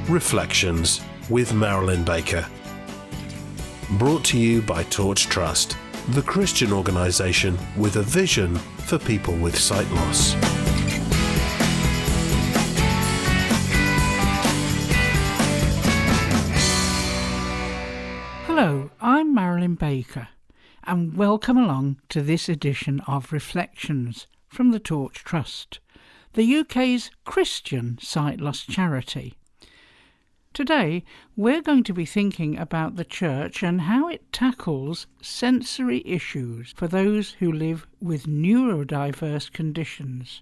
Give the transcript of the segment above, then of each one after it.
Reflections with Marilyn Baker. Brought to you by Torch Trust, the Christian organisation with a vision for people with sight loss. Hello, I'm Marilyn Baker, and welcome along to this edition of Reflections from the Torch Trust, the UK's Christian sight loss charity. Today, we're going to be thinking about the church and how it tackles sensory issues for those who live with neurodiverse conditions.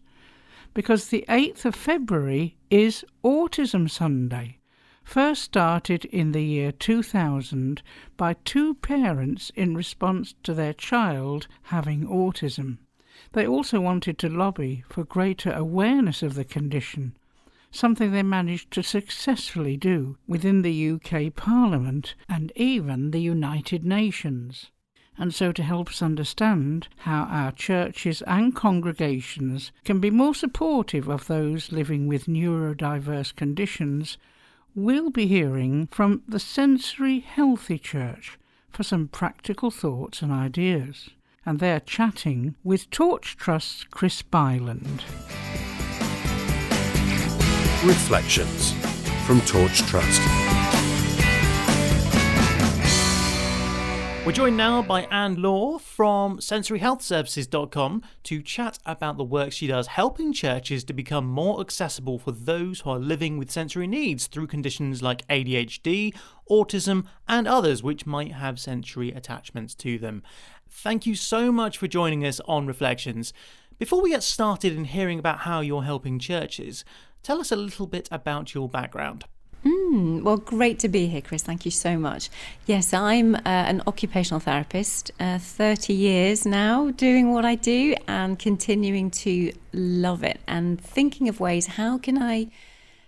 Because the 8th of February is Autism Sunday, first started in the year 2000 by two parents in response to their child having autism. They also wanted to lobby for greater awareness of the condition, something they managed to successfully do within the UK Parliament and even the United Nations. And so to help us understand how our churches and congregations can be more supportive of those living with neurodiverse conditions, we'll be hearing from the Sensory Healthy Church for some practical thoughts and ideas. And they're chatting with Torch Trust's Chris Byland. Reflections from Torch Trust. We're joined now by Anne Law from sensoryhealthservices.com to chat about the work she does helping churches to become more accessible for those who are living with sensory needs through conditions like ADHD, autism and others which might have sensory attachments to them. Thank you so much for joining us on Reflections. Before we get started in hearing about how you're helping churches, tell us a little bit about your background. Well, great to be here, Chris. Thank you so much. Yes, I'm an occupational therapist, 30 years now doing what I do and continuing to love it and thinking of ways, how can I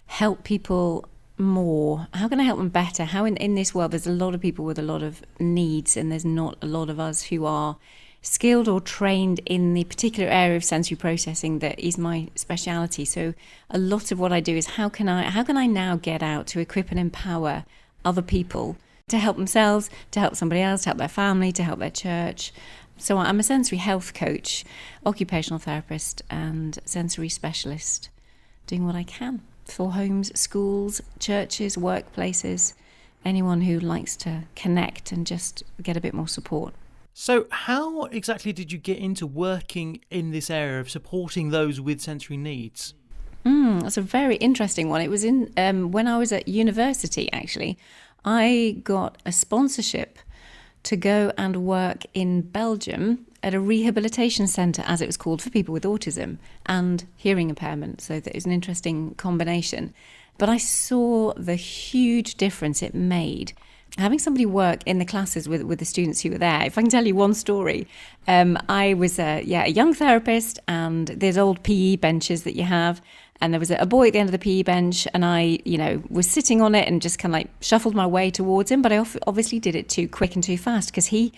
help people more? How can I help them better? How in this world there's a lot of people with a lot of needs and there's not a lot of us who are skilled or trained in the particular area of sensory processing that is my speciality. So a lot of what I do is how can I now get out to equip and empower other people to help themselves, to help somebody else, to help their family, to help their church. So I'm a sensory health coach, occupational therapist and sensory specialist, doing what I can for homes, schools, churches, workplaces, anyone who likes to connect and just get a bit more support. So how exactly did you get into working in this area of supporting those with sensory needs? That's a very interesting one. It was in when I was at university, actually. I got a sponsorship to go and work in Belgium at a rehabilitation centre, as it was called, for people with autism and hearing impairment. So that is an interesting combination. But I saw the huge difference it made having somebody work in the classes with the students who were there. If I can tell you one story, I was a young therapist, and there's old PE benches that you have, and there was a boy at the end of the PE bench, and I, was sitting on it and just kind of like shuffled my way towards him, but I obviously did it too quick and too fast because he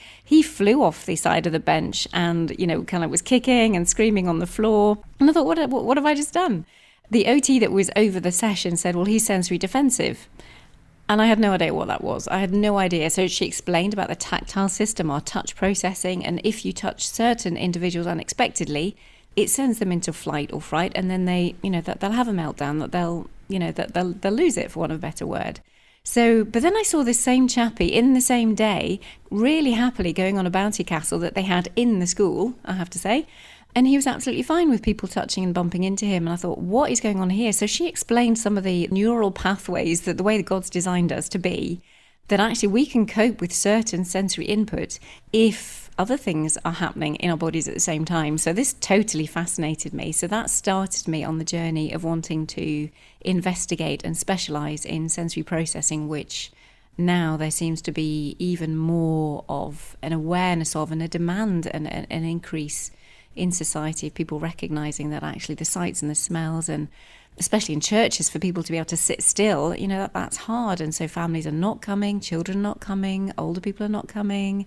flew off the side of the bench and, kind of was kicking and screaming on the floor. And I thought, what have I just done? The OT that was over the session said, well, he's sensory defensive. And I had no idea what that was. I had no idea. So she explained about the tactile system, our touch processing, and if you touch certain individuals unexpectedly, it sends them into flight or fright, and then they, they'll have a meltdown, that they'll lose it, for want of a better word. So, but then I saw this same chappie in the same day, really happily going on a bouncy castle that they had in the school, I have to say. And he was absolutely fine with people touching and bumping into him. And I thought, what is going on here? So she explained some of the neural pathways, that the way that God's designed us to be, that actually we can cope with certain sensory input if other things are happening in our bodies at the same time. So this totally fascinated me. So that started me on the journey of wanting to investigate and specialise in sensory processing, which now there seems to be even more of an awareness of and a demand and an increase in society of people recognising that actually the sights and the smells, and especially in churches for people to be able to sit still, that's hard. And so families are not coming, children are not coming, older people are not coming.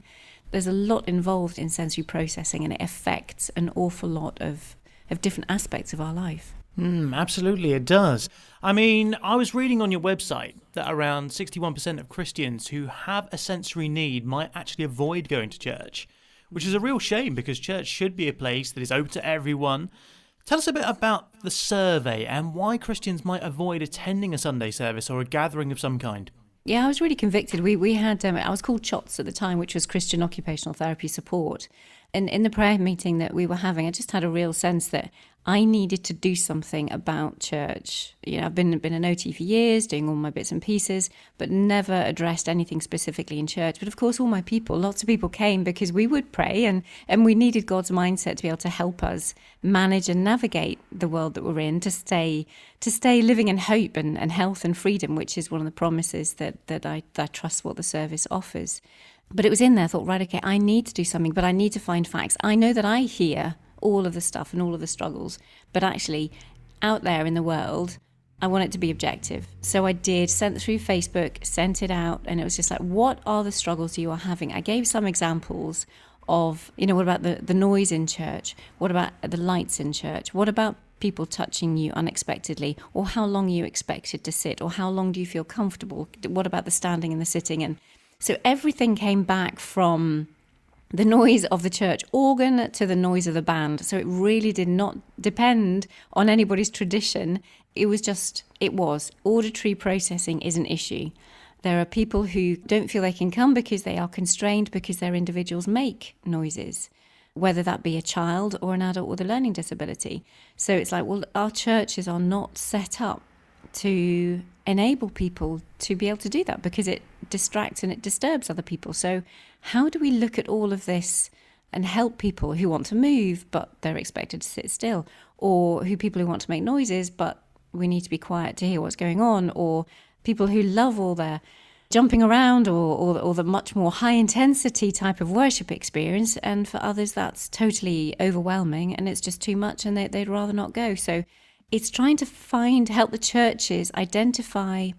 There's a lot involved in sensory processing, and it affects an awful lot of different aspects of our life. Absolutely, it does. I mean, I was reading on your website that around 61% of Christians who have a sensory need might actually avoid going to church, which is a real shame because church should be a place that is open to everyone. Tell us a bit about the survey and why Christians might avoid attending a Sunday service or a gathering of some kind. Yeah, I was really convicted. We had, I was called CHOTS at the time, which was Christian Occupational Therapy Support. And in the prayer meeting that we were having, I just had a real sense that I needed to do something about church. You know, I've been an OT for years, doing all my bits and pieces, but never addressed anything specifically in church. But of course, all my people, lots of people came because we would pray and we needed God's mindset to be able to help us manage and navigate the world that we're in, to stay living in hope and health and freedom, which is one of the promises that I trust what the service offers. But it was in there, I thought, right, okay, I need to do something, but I need to find facts. I know that I hear all of the stuff and all of the struggles, but actually out there in the world, I want it to be objective. So I sent through Facebook, sent it out, and it was just like, what are the struggles you are having? I gave some examples of, what about the noise in church? What about the lights in church? What about people touching you unexpectedly? Or how long are you expected to sit? Or how long do you feel comfortable? What about the standing and the sitting? And so everything came back from the noise of the church organ to the noise of the band. So it really did not depend on anybody's tradition. It was auditory processing is an issue. There are people who don't feel they can come because they are constrained because their individuals make noises, whether that be a child or an adult with a learning disability. So it's like, well, our churches are not set up to enable people to be able to do that because it distracts and it disturbs other people. So how do we look at all of this and help people who want to move but they're expected to sit still, or people who want to make noises but we need to be quiet to hear what's going on, or people who love all their jumping around or the much more high intensity type of worship experience, and for others that's totally overwhelming and it's just too much and they'd rather not go. So it's trying to help the churches identify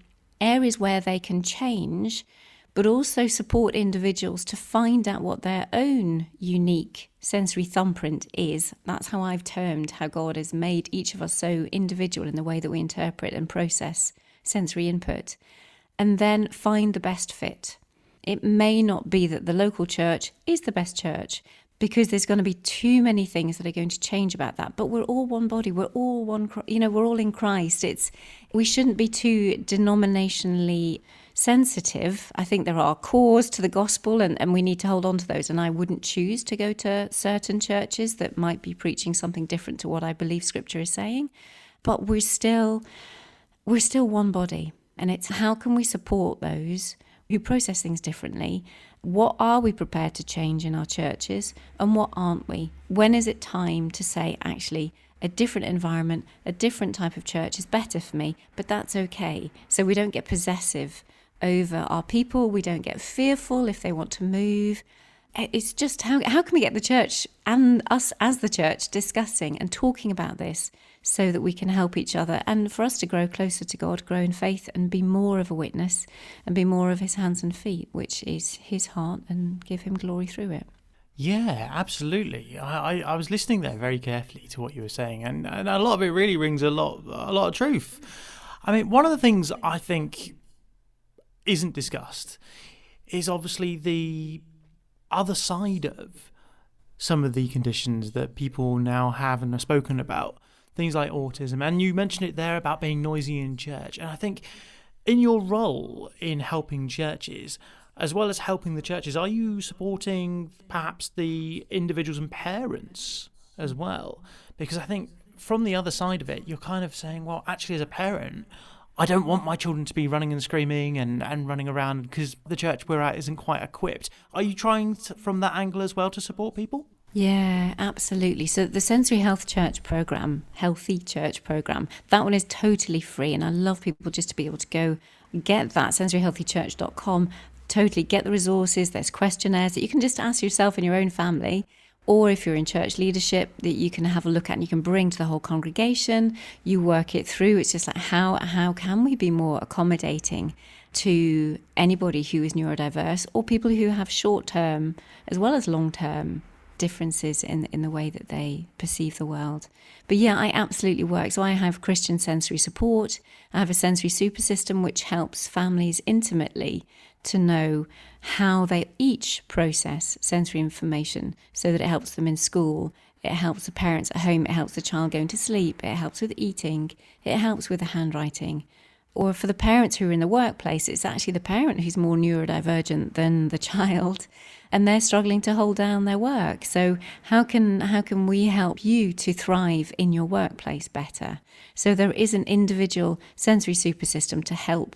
areas where they can change, but also support individuals to find out what their own unique sensory thumbprint is. That's how I've termed how God has made each of us so individual in the way that we interpret and process sensory input, and then find the best fit. It may not be that the local church is the best church, because there's going to be too many things that are going to change about that. But we're all one body. We're all one. We're all in Christ. We shouldn't be too denominationally sensitive. I think there are cores to the gospel, and we need to hold on to those. And I wouldn't choose to go to certain churches that might be preaching something different to what I believe Scripture is saying. But we're still one body, and it's how can we support those who process things differently? What are we prepared to change in our churches and what aren't we? When is it time to say, actually, a different environment, a different type of church is better for me, but that's okay. So we don't get possessive over our people. We don't get fearful if they want to move. It's just how can we get the church and us as the church discussing and talking about this so that we can help each other and for us to grow closer to God, grow in faith and be more of a witness and be more of his hands and feet, which is his heart, and give him glory through it. Yeah, absolutely. I was listening there very carefully to what you were saying, and a lot of it really rings a lot of truth. I mean, one of the things I think isn't discussed is obviously the other side of some of the conditions that people now have and are spoken about, things like autism. And you mentioned it there about being noisy in church. And I think in your role in helping churches, as well as helping the churches, are you supporting perhaps the individuals and parents as well? Because I think from the other side of it, you're kind of saying, well, actually as a parent, I don't want my children to be running and screaming and running around because the church we're at isn't quite equipped. Are you trying from that angle as well to support people? Yeah, absolutely. So the Sensory Health Church program, Healthy Church program, that one is totally free. And I love people just to be able to go get that, sensoryhealthychurch.com, totally get the resources. There's questionnaires that you can just ask yourself and your own family. Or if you're in church leadership, that you can have a look at and you can bring to the whole congregation. You work it through. It's just like, how can we be more accommodating to anybody who is neurodiverse or people who have short-term as well as long-term differences in the way that they perceive the world. But yeah, I absolutely work. So I have Christian sensory support. I have a sensory super system which helps families intimately to know how they each process sensory information so that it helps them in school. It helps the parents at home. It helps the child going to sleep. It helps with eating. It helps with the handwriting. Or for the parents who are in the workplace, it's actually the parent who's more neurodivergent than the child, and they're struggling to hold down their work. So how can we help you to thrive in your workplace better? So there is an individual sensory super system to help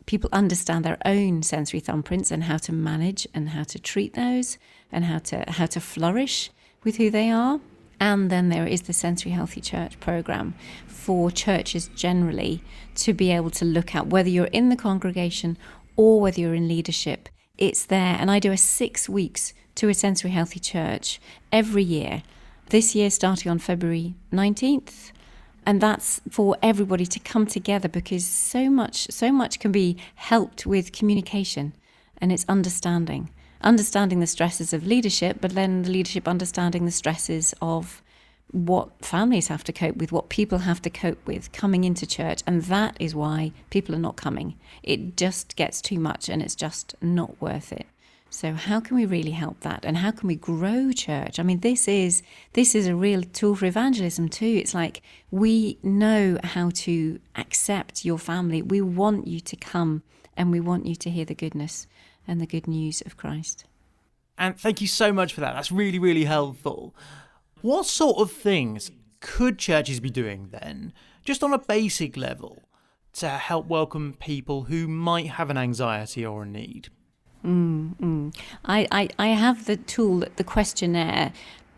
people understand their own sensory thumbprints and how to manage and how to treat those and how to flourish with who they are. And then there is the Sensory Healthy Church program for churches generally to be able to look at whether you're in the congregation or whether you're in leadership. It's there. And I do a 6 weeks to a Sensory Healthy Church every year. This year starting on February 19th. And that's for everybody to come together because so much can be helped with communication, and it's understanding the stresses of leadership, but then the leadership understanding the stresses of what families have to cope with, what people have to cope with coming into church. And that is why people are not coming. It just gets too much and it's just not worth it. So how can we really help that? And how can we grow church? I mean, this is a real tool for evangelism too. It's like, we know how to accept your family. We want you to come and we want you to hear the goodness and the good news of Christ. And thank you so much for that. That's really, really helpful. What sort of things could churches be doing then, just on a basic level, to help welcome people who might have an anxiety or a need? I have the tool, the questionnaire,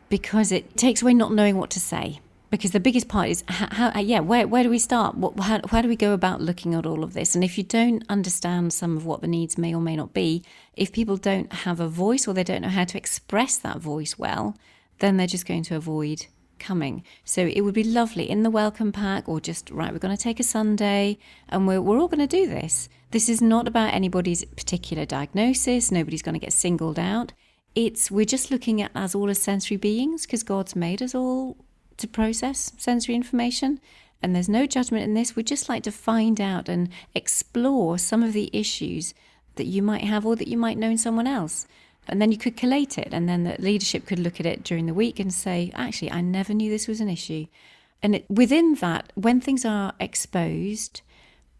because it takes away not knowing what to say. Because the biggest part is, where do we start? How do we go about looking at all of this? And if you don't understand some of what the needs may or may not be, if people don't have a voice or they don't know how to express that voice well, then they're just going to avoid coming. So it would be lovely in the welcome pack, or just, right, we're going to take a Sunday and we're all going to do this. This is not about anybody's particular diagnosis. Nobody's going to get singled out. We're just looking at us all as sensory beings, because God's made us all to process sensory information, and there's no judgment in this. We'd just like to find out and explore some of the issues that you might have or that you might know in someone else. And then you could collate it, and then the leadership could look at it during the week and say, actually, I never knew this was an issue. And within that, when things are exposed,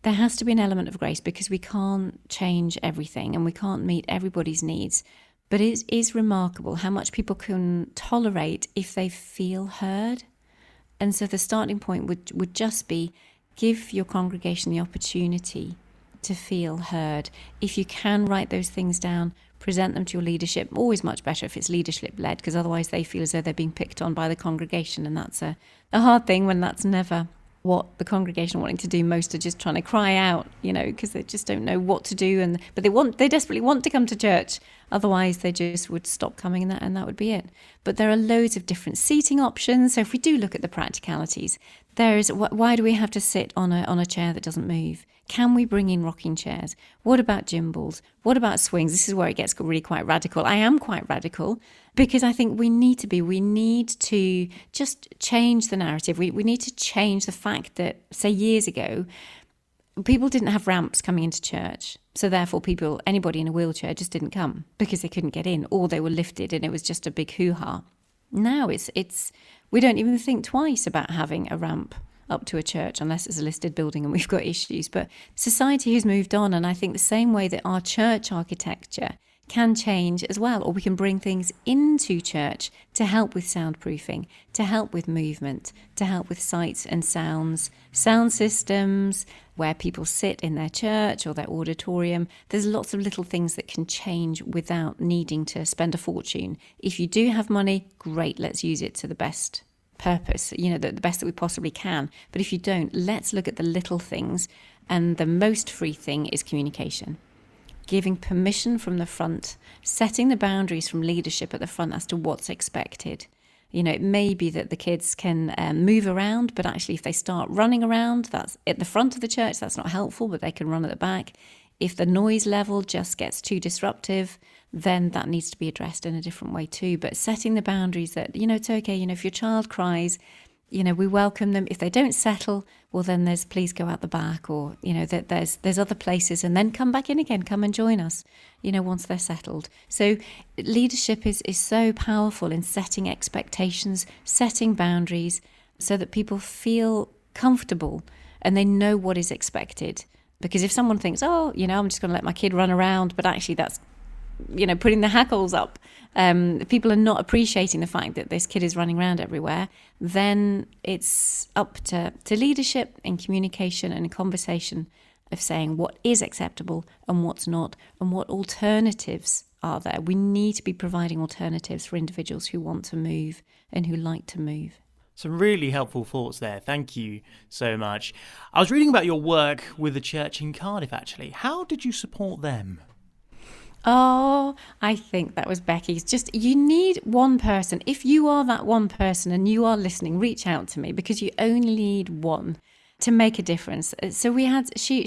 there has to be an element of grace, because we can't change everything and we can't meet everybody's needs. But it is remarkable how much people can tolerate if they feel heard. And so the starting point would just be, give your congregation the opportunity to feel heard. If you can write those things down, present them to your leadership. Always much better if it's leadership-led, because otherwise they feel as though they're being picked on by the congregation, and that's a hard thing when that's never what the congregation are wanting to do. Most are just trying to cry out, because they just don't know what to do, but they desperately want to come to church. Otherwise, they just would stop coming, and that would be it. But there are loads of different seating options. So if we do look at the practicalities, why do we have to sit on a chair that doesn't move? Can we bring in rocking chairs? What about gimbals? What about swings? This is where it gets really quite radical. I am quite radical, because I think we need to just change the narrative. We need to change the fact that, say, years ago, people didn't have ramps coming into church. So therefore anybody in a wheelchair just didn't come because they couldn't get in, or they were lifted and it was just a big hoo-ha. Now we don't even think twice about having a ramp up to a church unless it's a listed building and we've got issues. But society has moved on, and I think the same way that our church architecture can change as well, or we can bring things into church to help with soundproofing, to help with movement, to help with sights and sounds, sound systems, where people sit in their church or their auditorium. There's lots of little things that can change without needing to spend a fortune. If you do have money, great, let's use it to the best purpose, the best that we possibly can. But if you don't, let's look at the little things. And the most free thing is communication. Giving permission from the front, setting the boundaries from leadership at the front as to what's expected. It may be that the kids can move around, but actually if they start running around, that's at the front of the church, that's not helpful, but they can run at the back. If the noise level just gets too disruptive, then that needs to be addressed in a different way too. But setting the boundaries that, it's okay, if your child cries, we welcome them. If they don't settle, well, then there's please go out the back, or, that there's other places, and then come back in again, come and join us, once they're settled. So leadership is so powerful in setting expectations, setting boundaries, so that people feel comfortable and they know what is expected. Because if someone thinks, I'm just going to let my kid run around, but actually that's, putting the hackles up, people are not appreciating the fact that this kid is running around everywhere, then it's up to leadership in communication and in conversation of saying what is acceptable and what's not, and what alternatives are there. We need to be providing alternatives for individuals who want to move and who like to move. Some really helpful thoughts there. Thank you so much. I was reading about your work with the church in Cardiff, actually. How did you support them? Oh, I think that was Becky's. Just, you need one person. If you are that one person and you are listening, reach out to me, because you only need one to make a difference. So we had, she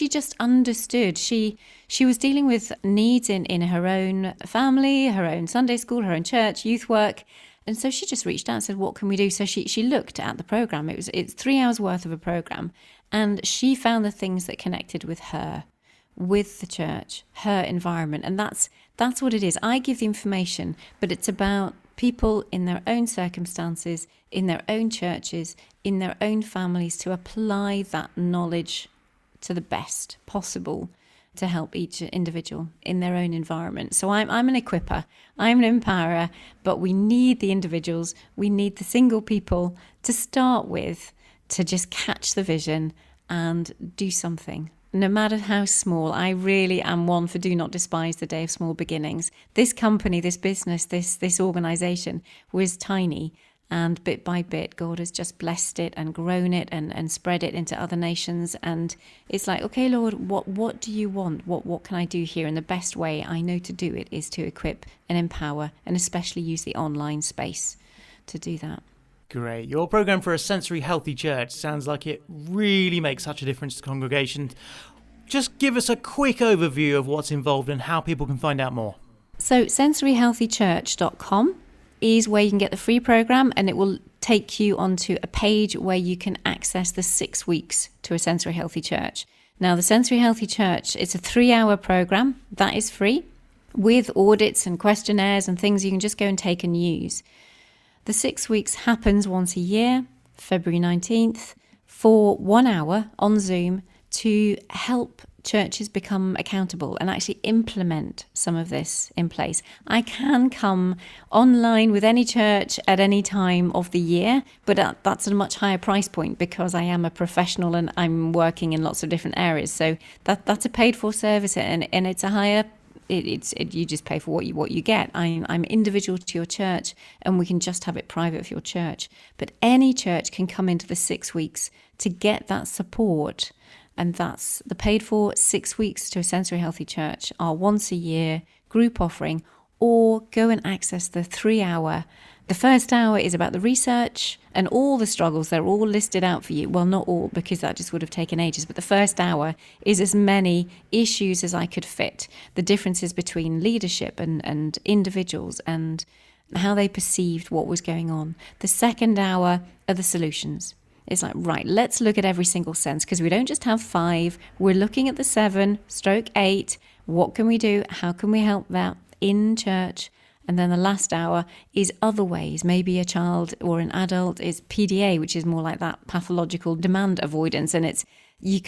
just understood. She was dealing with needs in her own family, her own Sunday school, her own church, youth work. And so she just reached out and said, what can we do? So she looked at the programme. It's 3 hours worth of a programme. And she found the things that connected with her, with the church, her environment. And that's what it is. I give the information, but it's about people in their own circumstances, in their own churches, in their own families, to apply that knowledge to the best possible to help each individual in their own environment. So I'm an equipper, I'm an empowerer, but we need the individuals, we need the single people to start with, to just catch the vision and do something. No matter how small. I really am one for do not despise the day of small beginnings. This company, this business, this organisation was tiny, and bit by bit God has just blessed it and grown it and spread it into other nations. And it's like, okay, Lord, what do you want? What can I do here? And the best way I know to do it is to equip and empower, and especially use the online space to do that. Great. Your programme for a sensory healthy church sounds like it really makes such a difference to congregations. Just give us a quick overview of what's involved and how people can find out more. So sensoryhealthychurch.com is where you can get the free programme, and it will take you onto a page where you can access the 6 weeks to a sensory healthy church. Now, the Sensory Healthy Church, it's a 3-hour programme that is free, with audits and questionnaires and things you can just go and take and use. The 6 weeks happens once a year, February 19th, for 1 hour on Zoom to help churches become accountable and actually implement some of this in place. I can come online with any church at any time of the year, but that's a much higher price point because I am a professional and I'm working in lots of different areas. So that's a paid for service, and it's a higher. You just pay for what you get. I'm individual to your church, and we can just have it private for your church. But any church can come into the 6 weeks to get that support. And that's the paid for 6 weeks to a sensory healthy church, our once a year group offering, or go and access the 3-hour. The first hour is about the research and all the struggles. They're all listed out for you. Well, not all, because that just would have taken ages. But the first hour is as many issues as I could fit. The differences between leadership and individuals and how they perceived what was going on. The second hour are the solutions. It's like, right, let's look at every single sense, because we don't just have 5. We're looking at the 7/8. What can we do? How can we help that in church? And then the last hour is other ways. Maybe a child or an adult is PDA, which is more like that pathological demand avoidance. And it's, you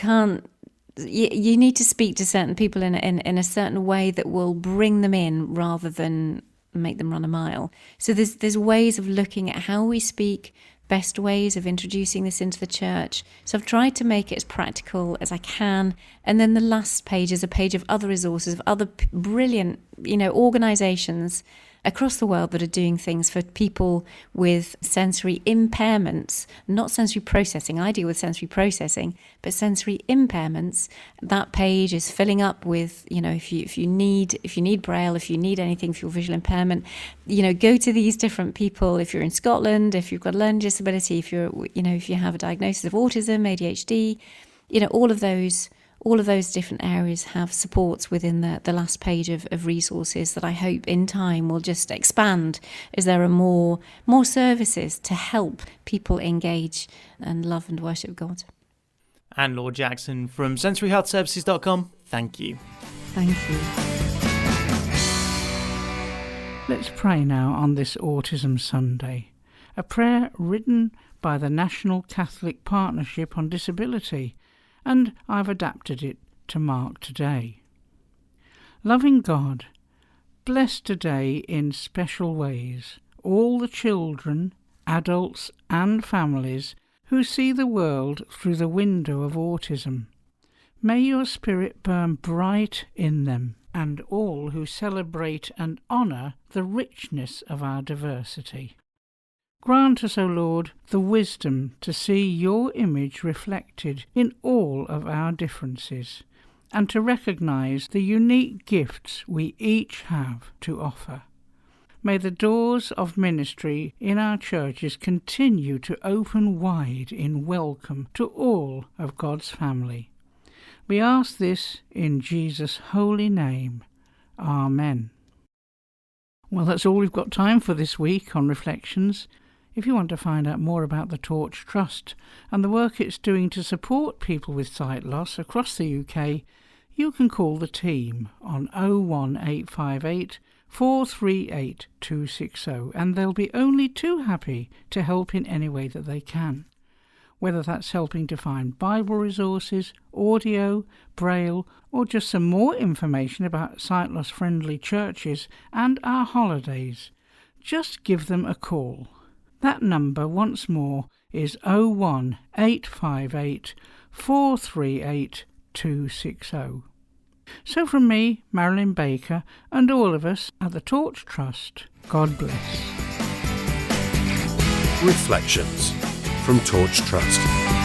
need to speak to certain people in a certain way that will bring them in rather than make them run a mile. So there's ways of looking at how we speak, best ways of introducing this into the church. So I've tried to make it as practical as I can. And then the last page is a page of other resources, of other brilliant, organisations across the world that are doing things for people with sensory impairments, not sensory processing. I deal with sensory processing, but sensory impairments. That page is filling up with, if you need Braille, if you need anything for your visual impairment, go to these different people. If you're in Scotland, if you've got a learning disability, if you have a diagnosis of autism, ADHD, all of those all of those different areas have supports within the last page of resources that I hope in time will just expand as there are more services to help people engage and love and worship God. Anne Law Jackson from sensoryhealthservices.com, thank you. Thank you. Let's pray now on this Autism Sunday. A prayer written by the National Catholic Partnership on Disability, and I've adapted it to mark today. Loving God, bless today in special ways all the children, adults and families who see the world through the window of autism. May your Spirit burn bright in them and all who celebrate and honour the richness of our diversity. Grant us, O Lord, the wisdom to see your image reflected in all of our differences, and to recognise the unique gifts we each have to offer. May the doors of ministry in our churches continue to open wide in welcome to all of God's family. We ask this in Jesus' holy name. Amen. Well, that's all we've got time for this week on Reflections. If you want to find out more about the Torch Trust and the work it's doing to support people with sight loss across the UK, you can call the team on 01858 438 260, and they'll be only too happy to help in any way that they can. Whether that's helping to find Bible resources, audio, braille, or just some more information about sight loss friendly churches and our holidays, just give them a call. That number once more is 01858 438 260. So from me, Marilyn Baker, and all of us at the Torch Trust, God bless. Reflections from Torch Trust.